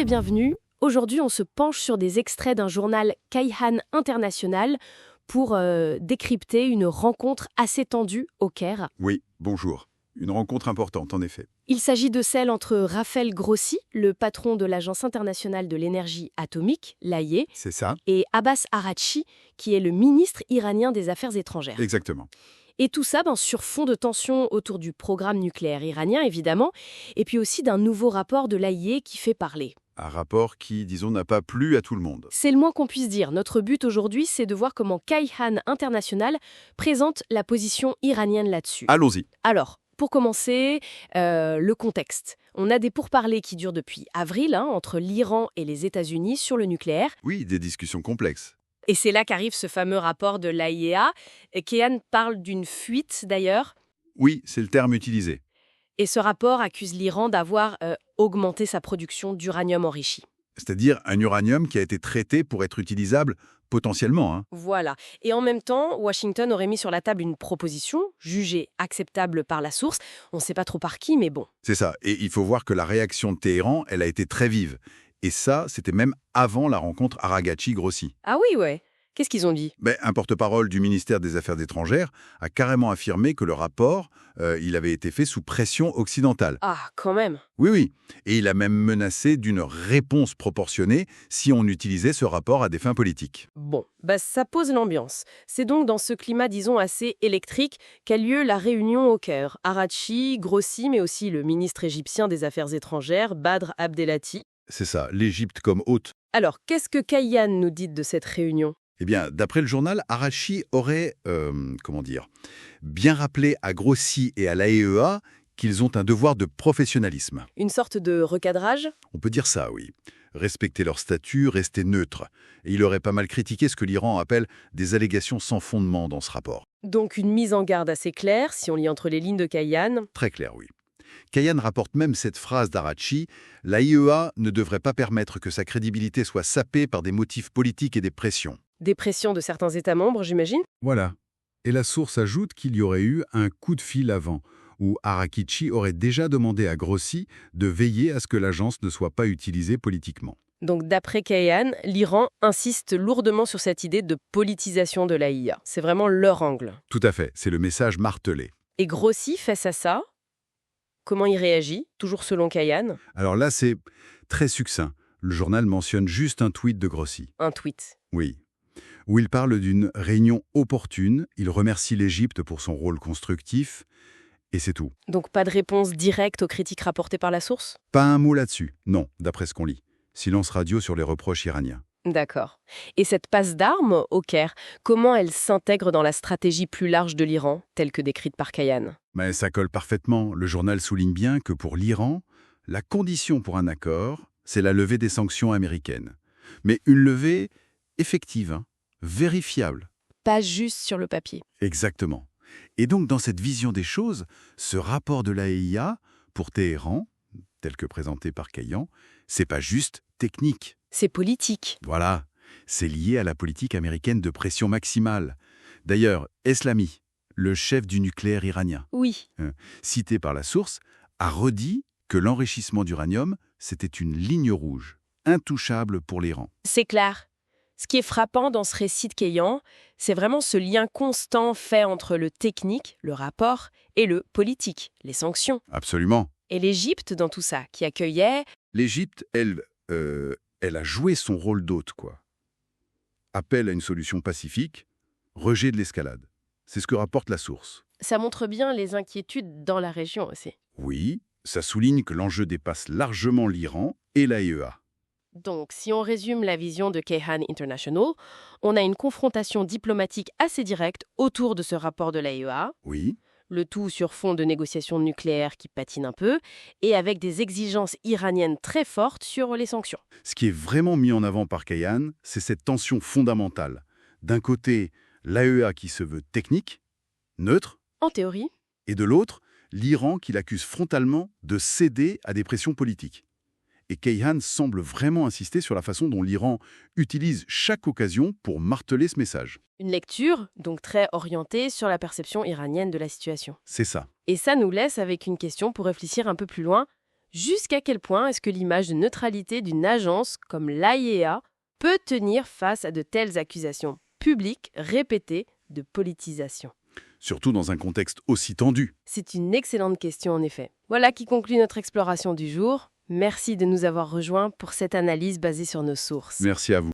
et bienvenue. Aujourd'hui, on se penche sur des extraits d'un journal Kayhan International pour décrypter une rencontre assez tendue au Caire. Oui, bonjour. Une rencontre importante, en effet. Il s'agit de celle entre Raphaël Grossi, le patron de l'Agence internationale de l'énergie atomique, l'AIE, C'est ça? et Abbas Araghchi, qui est le ministre iranien des Affaires étrangères. Exactement. Et tout ça sur fond de tension autour du programme nucléaire iranien, évidemment, et puis aussi d'un nouveau rapport de l'AIE qui fait parler. Un rapport qui, disons, n'a pas plu à tout le monde. C'est le moins qu'on puisse dire. Notre but aujourd'hui, c'est de voir comment Kayhan International présente la position iranienne là-dessus. Allons-y. Alors, pour commencer, le contexte. On a des pourparlers qui durent depuis avril entre l'Iran et les États-Unis sur le nucléaire. Oui, des discussions complexes. Et c'est là qu'arrive ce fameux rapport de l'AIEA. Kayhan parle d'une fuite, d'ailleurs. Oui, c'est le terme utilisé. Et ce rapport accuse l'Iran d'avoir augmenté sa production d'uranium enrichi. C'est-à-dire un uranium qui a été traité pour être utilisable potentiellement. Voilà. Et en même temps, Washington aurait mis sur la table une proposition jugée acceptable par la source. On ne sait pas trop par qui, mais bon. C'est ça. Et il faut voir que la réaction de Téhéran, elle a été très vive. Et ça, c'était même avant la rencontre Araghchi-Grossi. Ah oui, ouais. Qu'est-ce qu'ils ont dit ? Un porte-parole du ministère des Affaires étrangères a carrément affirmé que le rapport, il avait été fait sous pression occidentale. Ah, quand même. Oui. Et il a même menacé d'une réponse proportionnée si on utilisait ce rapport à des fins politiques. Bon, ça pose l'ambiance. C'est donc dans ce climat, disons, assez électrique qu'a lieu la réunion au Caire. Araghchi, Grossi, mais aussi le ministre égyptien des Affaires étrangères, Badr Abdelati. C'est ça, l'Égypte comme hôte. Alors, qu'est-ce que Kayhan nous dit de cette réunion ? D'après le journal, Araghchi aurait, bien rappelé à Grossi et à l'AIEA qu'ils ont un devoir de professionnalisme. Une sorte de recadrage ? On peut dire ça, oui. Respecter leur statut, rester neutre. Et il aurait pas mal critiqué ce que l'Iran appelle des allégations sans fondement dans ce rapport. Donc une mise en garde assez claire, si on lit entre les lignes de Kayhan. Très clair, oui. Kayhan rapporte même cette phrase d'Araghchi, « L'AIEA ne devrait pas permettre que sa crédibilité soit sapée par des motifs politiques et des pressions. » Des pressions de certains États membres, j'imagine ? Voilà. Et la source ajoute qu'il y aurait eu un coup de fil avant, où Araghchi aurait déjà demandé à Grossi de veiller à ce que l'agence ne soit pas utilisée politiquement. Donc d'après Kayhan, l'Iran insiste lourdement sur cette idée de politisation de l'AIA. C'est vraiment leur angle. Tout à fait, c'est le message martelé. Et Grossi face à ça, comment il réagit, toujours selon Kayhan ? Alors là, c'est très succinct. Le journal mentionne juste un tweet de Grossi. Un tweet. Oui. Où il parle d'une réunion opportune, il remercie l'Égypte pour son rôle constructif, et c'est tout. Donc pas de réponse directe aux critiques rapportées par la source ? Pas un mot là-dessus, non, d'après ce qu'on lit. Silence radio sur les reproches iraniens. D'accord. Et cette passe d'armes au Caire, comment elle s'intègre dans la stratégie plus large de l'Iran, telle que décrite par Kayhan ? Mais ça colle parfaitement. Le journal souligne bien que pour l'Iran, la condition pour un accord, c'est la levée des sanctions américaines. Mais une levée effective, vérifiable. Pas juste sur le papier. Exactement. Et donc, dans cette vision des choses, ce rapport de l'AIA, pour Téhéran, tel que présenté par Kayhan, c'est pas juste technique. C'est politique. Voilà, c'est lié à la politique américaine de pression maximale. D'ailleurs, Eslami, le chef du nucléaire iranien, Oui. cité par la source, a redit que l'enrichissement d'uranium, c'était une ligne rouge, intouchable pour l'Iran. C'est clair. Ce qui est frappant dans ce récit de Kayhan, c'est vraiment ce lien constant fait entre le technique, le rapport, et le politique, les sanctions. Absolument. Et l'Égypte dans tout ça, qui accueillait... L'Égypte, elle a joué son rôle d'hôte, quoi. Appel à une solution pacifique, rejet de l'escalade. C'est ce que rapporte la source. Ça montre bien les inquiétudes dans la région aussi. Oui, ça souligne que l'enjeu dépasse largement l'Iran et l'AIEA. Donc, si on résume la vision de Kayhan International, on a une confrontation diplomatique assez directe autour de ce rapport de l'AIEA, Oui, le tout sur fond de négociations nucléaires qui patinent un peu, et avec des exigences iraniennes très fortes sur les sanctions. ce qui est vraiment mis en avant par Kayhan, c'est cette tension fondamentale. D'un côté, l'AIEA qui se veut technique, neutre, En théorie, et de l'autre, l'Iran qui l'accuse frontalement de céder à des pressions politiques. Et Kayhan semble vraiment insister sur la façon dont l'Iran utilise chaque occasion pour marteler ce message. une lecture donc très orientée sur la perception iranienne de la situation. C'est ça. Et ça nous laisse avec une question pour réfléchir un peu plus loin. Jusqu'à quel point est-ce que l'image de neutralité d'une agence comme l'IAEA peut tenir face à de telles accusations publiques répétées de politisation? Surtout dans un contexte aussi tendu. C'est une excellente question en effet. Voilà qui conclut notre exploration du jour. Merci de nous avoir rejoints pour cette analyse basée sur nos sources. Merci à vous.